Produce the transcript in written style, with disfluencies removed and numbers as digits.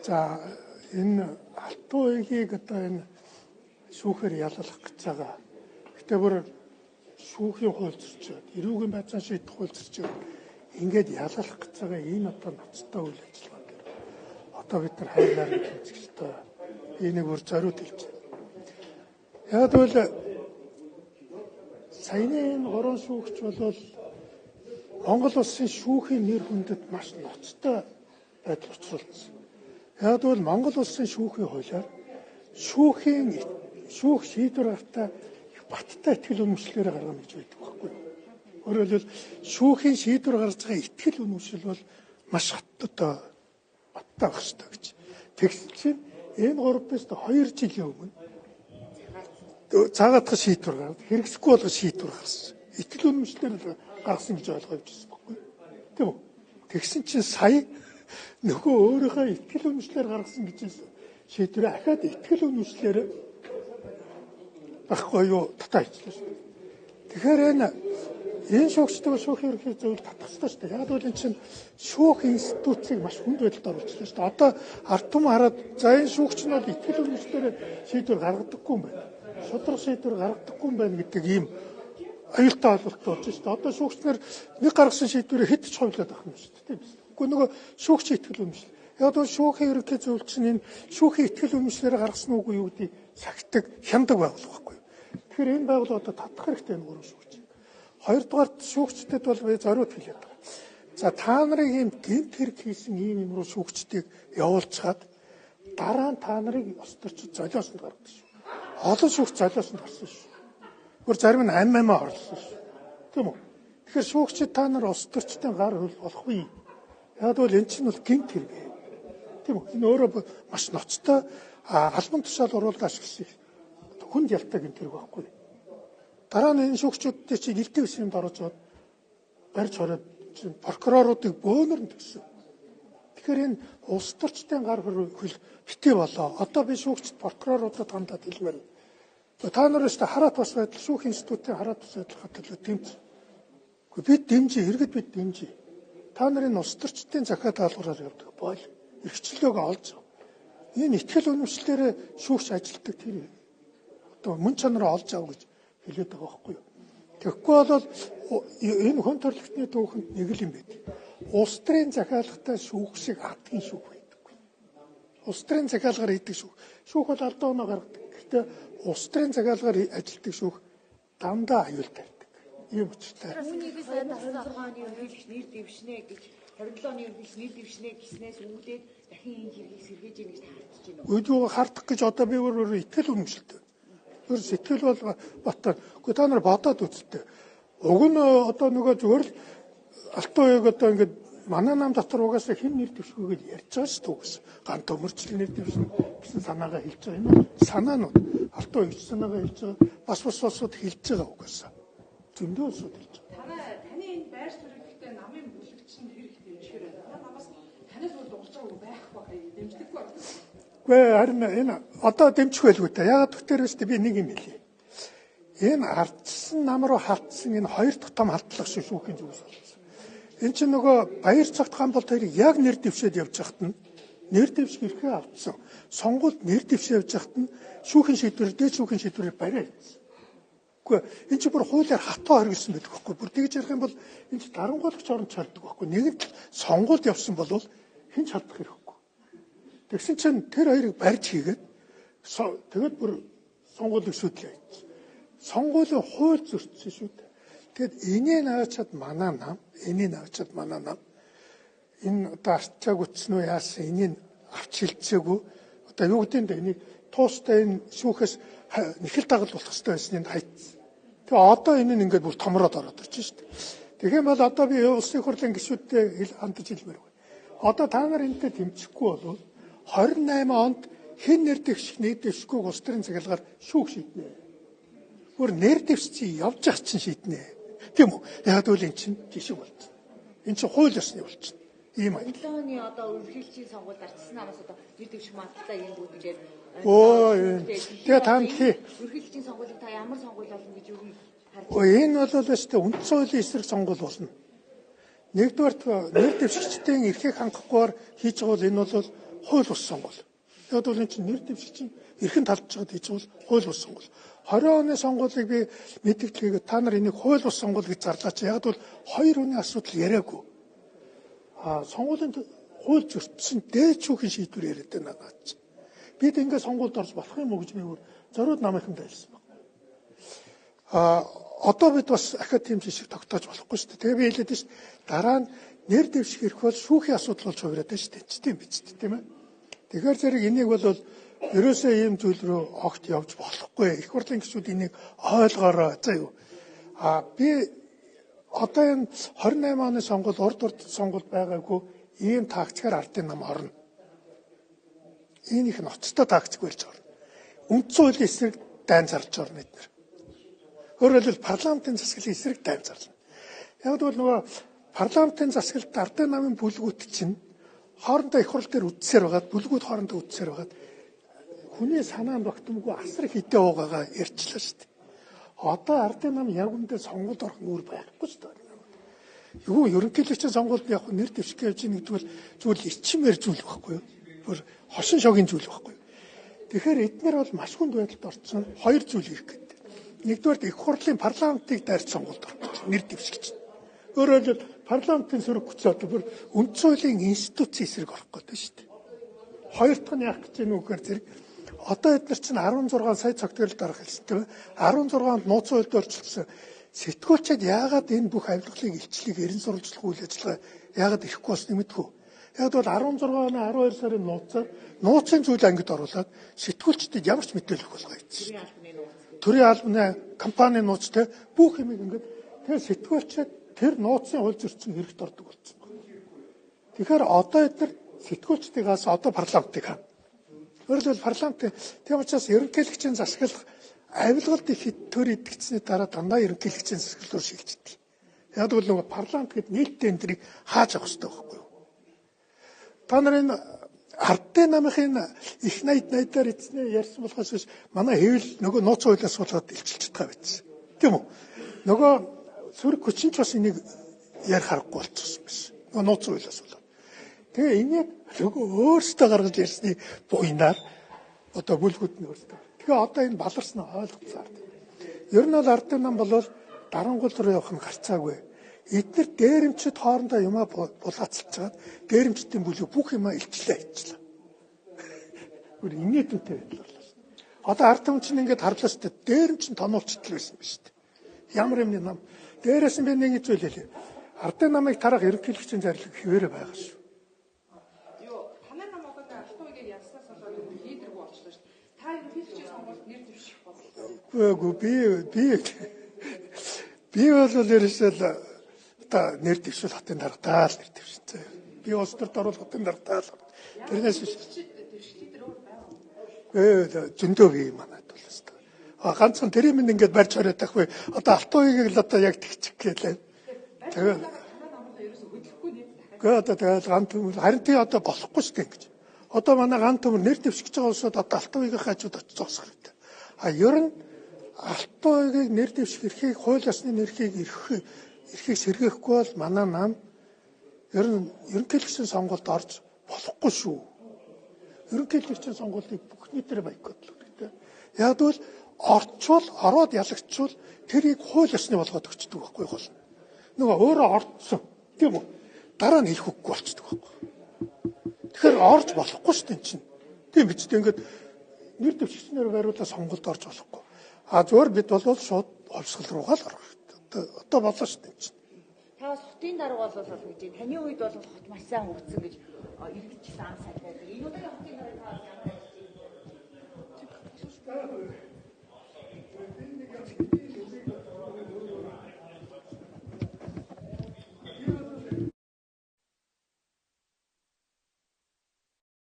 За энэ алтан уягийг одоо энэ шүүхээр яллах гэж байгаа. Гэтэ бүр шүүхийн хууль зөрчөөд, эрүүгийн байцаан шийдэх хууль зөрчөөд ингээд яллах гэж байгаа энэ одоо ноцтой үйл ажиллагаа дээр. Одоо бид нар хайр нарийн тэмцэгчтэй энийг бүр зориуд хэлж байна. Яг бол саяны энэ гурван шүүгч бол Монгол улсын шүүхийн нэр хүндэд маш ноцтой байдал учруулсан. Яг бол Монгол улсын шүүхийн хуулиар шүүх шийдвэр гартаа баттай итгэл үнэмшлээрээ гаргана гэж байдаг байхгүй юу? Өөрөөр хэлбэл шүүхийн шийдвэр гаргаж байгаа итгэл үнэмшил бол маш хаттай баттай байх ёстой гэж. Тэгсэн чинь энэ 3-2 жилийн өмнө цагаатах шийдвэр гаргав. Хэрэгсэхгүй болгох шийдвэр гаргасан. Итгэл үнэмшлээр гаргасан гэж ойлгож байсан байхгүй юу? Тийм үү? Тэгсэн чинь сая нөгөө өөрийнхөө итгэл үнэмшлээр гаргасан гэж шийдвэрээ ахаад итгэл үнэмшлээр байхгүй юу татаа хийчихлээ шүү дээ. Тэгэхээр энэ шүүгчтэй шүүхийн ерөнхий зөвлөлд татах хэрэгтэй шүү дээ. Яг бол энэ чинь шүүх институцийг маш хүнд байдалд оруулчихлаа шүү дээ. Одоо ард түмэн хараад за энэ шүүгч нь бол итгэл үнэмшлээр шийдвэр гаргадаггүй юм байна. Шудраг шийдвэр гаргадаггүй юм байна гэдэг ийм аюултай ойлголт болж шүү дээ. Одоо шүүгчнэр нэг гаргасан шийдвэрээ хэд ч хувьлаад авах юм шүү дээ. Тийм биз? Гэхдээ нөгөө шүүгчийн итгэл үнэмшил. Яг бол шүүхийн ерөнхий зөвлөлт чинь энэ шүүхийн итгэл үнэмшлээр гаргасан уугүй юу гэдэг сахидаг хяндаг байгууллага байхгүй юу? Тэгэхээр энэ байгууллага одоо татах хэрэгтэй энэ гурван шүүгч. Хоёрдугаар шүүгчдэд бол би зориуд хэлээд байгаа. За та нарыг ийм гэмт хэрэг хийсэн ийм руу шүүгчдийг явуулчихад дараа нь та нарыг осторчд золиосонд гаргадаг шүү. Олон шүүгч золиосонд гарсан шүү. Гур зарим нь аммаа орлсон шүү. Тийм үү? Тэгэхээр шүүгчид та нар осторчдын гар хөл болохгүй. Яг бол эн чинь бол гэмт хэрэг. Тийм үү? Энэ өөрөө маш ноцтой албан тушаал оруулаад ашигласан хүнд ялтай гэмт хэрэг байхгүй. Дараа нь энэ шүүгчдүүдтэй чинь нэлээд юмд орж аваад барьж хороод прокуроруудыг бөөнөр нь тгсэн. Тэгэхээр энэ улс төрчдийн гар хөл битгий болоо. Одоо би шүүгчд прокуроруудад хандаад хэлмээр. Та нар өөрсдөө хараат бас байдал шүүх институтын хараат бас байдлахад төлөө дэмж. Бид дэмжиж, иргэд бид дэмжиж. Та нарын улс төрчдийн захиа даалгавраар явдаг бол эрхчлөлөөгөө олж. Энэ итгэл үнэмшлэрээ шүүгч ажилтдаг тэр одоо мөн чанараа олж ав гэж хэлээд байгаа байхгүй юу. Тэгэхгүй бол энэ хүн төрөлхтний түүхэнд нэг л юм байдаг. Улс төрийн захиалгатай шүүх шиг адгийн шүүх байдаггүй. Улс төрийн захиалгаар хийдэг шүүх. Шүүх бол алдаа оноо гаргадаг. Гэхдээ улс төрийн захиалгаар ажилтдаг шүүх дандаа аюултай байдаг. Ийм учраас үүнийг сайн 26 оны өргөлж нэр дэвшнэ гэж 27 оны өргөлж нэр дэвшнэ гэснээс үүдээд дахин энэ хэргийг сэргээж ийн гэж таардж байна уу? Үүдөө хардах гэж одоо би өөр итгэл үнэмшилтэй. Өөр сэтгэл бол батар. Гэхдээ та нар бодоод үзтээ. Уг нь одоо нөгөө зүгээр л алтан уяг одоо ингээд манай нам дотор угаасаа хэн нэр дэвшгүй гэж ярьж байгаа шүү дээ. Ганц төмөрчлөл нэр дэвшнэ гэсэн санаагаа хэлж байгаа. Энэ санаанууд алтан уяг санаагаа хэлж байгаа. Бас улсууд хэлж байгаа угаасаа. Зөндөө улсууд хэлж байгаа. Таны энэ байр суурь гэхдээ намын бүлэгч нь хэрэг дэмжихээр байна. Намаас танаас бол дуурч байгаа байх баха дэмждэггүй байна. Гэхдээ харин энэ одоо дэмжих байлгүй та. Ягаад гэвэл өстэй би нэг юм хэлье. Энэ ардсан нам руу халтсан энэ хоёр дахь том халдлага шиг шүүхийн зүйлс болсон. Энд чинь нөгөө баяр цагт Гамболт хоёрыг яг нэр дэвшээд явж хахад нь нэр дэвших эрхээ авсан. Сонгуульд нэр дэвшээ явж хахад нь шүүхийн шийдвэр дээд шүүхийн шийдвэрээр бариа хийсэн. Гэхдээ энэ чинь бүр хуулиар хатуу хоригдсон байдаг байхгүй. Бүр тэгж ярих юм бол энэ чинь дарангуйлагч оронд чалдаг байхгүй. Нэгэнт сонгуульд явсан бол хэн ч халдах хэрэггүй. Тэгсэн чинь тэр хоёрыг барьж хийгээд тэгээд бүр сонгуулийг шүүдлээ. Сонгуулийн хууль зөрчсөн шүү дээ. Тэгэд энийг наачаад манай нам энэ одоо арчааг үтсэн үү яасан энийг авч хилцээгүй одоо юу гэдэг нь энийг туустай энэ шүүхээс нэхэл дагалт болох хэрэгтэй байсныг хайцсан. Тэгээ одоо энэ нь ингээд бүр томроод ороод ирж шүү дээ. Тэгэх юм бол одоо би улсын хурлын гишүүдтэй хандаж хэлмээр байна. Одоо та нар энэтэй тэмцэхгүй бол 28 онд хэн нэр дэвших нэг дэвшгүй улс төрийн захиалгаар шүүх шийднэ. Бүр нэр дэвшчих явж ах чинь шийднэ. Тийм үү? Яг л эн чинь жишг болчихно. Эн чинь хууль ёсны болчихно. Ийм аа. 7 оны одоо өргөлжийн сонгуульд ардсан намаас одоо нэр дэвших магадлалаа юм бүгд ингээд тэгээ та хий. Өргөлжийн сонгуулийг та ямар сонгуул болно гэж юу харж энэ бол өстэй үндсэн хуулийн эсрэг сонгуул болно. Нэгдүгээр нэр дэвшигчдийн эрхийг хангахгүйгээр хийж байгаа бол энэ бол хууль бус сонгуул. Яг бол энэ чинь нэр дэвшигчийн эрхэн талж байгаад хийж бол хууль бус сонгуул. 20 оны сонгуулийг би мэдээлэлгээд та нар энийг хууль бус сонгуул гэж зарлаач. Яг бол 2 хүний асуудал яриаггүй. Сонгуулийн хууль зөрчсөн дээд шүүхийн шийдвэр яриад байна наач. Бид ингээд сонгуульд орж болох юм уу гэж би зориуд намайхан байлсан байна. Одоо бид бас академик шиг тогтоож болохгүй шүү дээ. Тэгээ би хэлээд шүү дээ. Дараа нь нэр дэвших эрх бол шүүхийн асуудал болж хувираад байна шүү дээ. Тийм биз дээ, тийм ээ. Тэгэхээр зэрэг энийг бол ерөөсөө ийм зүйл рүү огт явж болохгүй. Их хурлын гишүүд энийг ойлгоорой. За юу. Би одоо энэ 28 оны сонгуул урд сонгуул байгаагүй ийм тактикаар ардын нам орно. Энийг ноцтой тактик байлж орно. Үндсэн хуулийн эсрэг дайн зарлж орно эдгээр. Өөрөөр хэлбэл парламентын засаглалын эсрэг дайн зарлана. Яг бол нөгөө парламентын засаглалт ардын намын бүлгүүд чинь хоорондоо их хурл дээр үдсээр байгаад бүлгүүд хоорондоо үдсээр байгаад хүний санаанд тогтмоггүй асар хитэ уугаагаа ярьчлаа шүү дээ. Одоо ардын нам явгандаа сонгуульд орох нүүр байхгүй шүү дээ. Юу ерөнхийлөгчийн сонгуульд яг нэр дэвших явж байгаа гэдэг бол зүйл ичмээр зүйл байхгүй юу? Бүр хошин шогийн зүйл байхгүй юу? Тэгэхээр эдгээр бол маш хүнд байдалд орсон 2 зүйл хийх гэдэг. Нэгдүгээр их хурлын парламентыг дайрч сонгуульд орох нэр дэвшигч. Өөрөөр хэлбэл парламентын сөрөг хүч одоо бүр үндсэн хуулийн институцийн эсрэг орох гэдэг шүү дээ. Хоёр дахь нь яах гэж байна уу гэхээр зэрэг одоо эдгээр чинь 16 сая цогтгорлолд орох хэлсэн тийм ээ. 16-нд нууцын хуульд орчилсан. Сэтгүүлчид яагаад энэ бүх авилгалын илчлэгийг эрен сурвалжлах үйл ажиллагаа яагаад ирэхгүй бас нэмэдэггүй. Яг бол 16 оны 12 сарын нууцаар нууцын зүйл ангид оруулаад сэтгүүлчдэд ямар ч мэдээлэл өгөх болгоо хийсэн. Төрийн албаны компани нууцтай бүх юм ингээд тэгээ сэтгүүлчид тэр нууцын хууль зөрчсөн хэрэгт ордог болсон байна. Тэгэхээр одоо эдгээр сэтгүүлчдээс одоо парламентыг хаа. Өөрөлдвөл парламент тийм учраас ерөнхийлөгчийн засаглах авилгалд их төр идэгцсэний дараа дандаа ерөнхийлөгчийн засаглал руу шилждэг. Яг бол нөгөө парламент гэд нийтдээ энэ тэрийг хааж авах хэрэгтэй байхгүй юу? Та нарын ардын намын их найдаар эцнээ ярьсан болохоос биш манай хэвэл нөгөө нууц хуулиас болоод илчилж байгаа биз. Тийм үү? Нөгөө сөрөг хүчин ч бас энийг ярих аргагүй болчихсон биш. Нөгөө нууц хуулиас болоод. Тэгээ энийг нөгөө өөрсдөө гаргаж ярьсны буйнаар одоо бүлгүүд нь өөрсдөө. Тэгээ одоо энэ баларсан ойлгоцоор. Ер нь бол ардын нам бол дарангуул руу явах нь гарцаагүй. Эдгээр дээрэмчид хоорондоо юмаа булаацалж чаад дээрэмчдийн бүлэг бүх юмаа илчлээ хийчихлээ. Гүр инээдэнтэй байдлаа. Одоо ард түмэн чинь ингээд харлаа шүү дээ. Дээрэмч нь тонолчтол байсан биз дээ. Ямар юм нам. Дээрээс нь би нэг зүйл хэлээ. Ардын намыг тарах ерөнхийлөгчийн зарлиг хിവэрэ байгаа шүү. Юу, танай нам одоо алтуугийн ялснаас болоод лидергүй болчихлоо шүү. Та ерөнхийлөгчийн сонгуульд нэр дэвших бодлоо. Үгүй би бол ерөөсөө одоо нэр дэвшүүл хотын дарагдаа л нэр дэвшинтэй. Би улс төрд оруулах хотын дарагдаа л. Тэрнээс биш. Зөндөө бий манайд бол өстой. Ганцхан тэр юм ингээд барьж хараад тахгүй. Одоо алтуугийг л одоо яг тэгчих гэлээ. Тэгээд тэгээд ган төмөр харин тий одоо болохгүй шүү дээ ингэж. Одоо манай ган төмөр нэр дэвшиж байгаа улсууд одоо алтуугийн хажууд очиж зогсох хэрэгтэй. Ер нь алтуугийг нэр дэвших эрхийг хууль ёсны нэрхийг эрхийг сэргээхгүй бол манай нам ер нь ерөнхийлөгчийн сонгуульд орж болохгүй шүү. Ерөнхийлөгчийн сонгуулийг бүх нийтээр бойкотлох хэрэгтэй. Яг бол ороод ялагчвал тэрийг хууль ёсны болгоод өгчдөг байхгүй болно. Нөгөө өөрөө орцсон тийм үү? Дараа нь хэлэхгүй болчдөг байхгүй. Тэгэхээр орж болохгүй шүү дээ чинь. Тийм биз дээ ингээд нэр дэвшигчнэр байруулаад сонгуульд орж болохгүй. Зөвөр бид бол шууд хувьсгал руугаа л орох хэрэгтэй. Одоо болоо шүү дээ чинь. Та бас хотын дарга болол гэж байна. Таны үед бол хот маш сайн хөгжсөн гэж иргэдчилсэн ан сайтай. Энэ удаагийн хотын дарга та ямар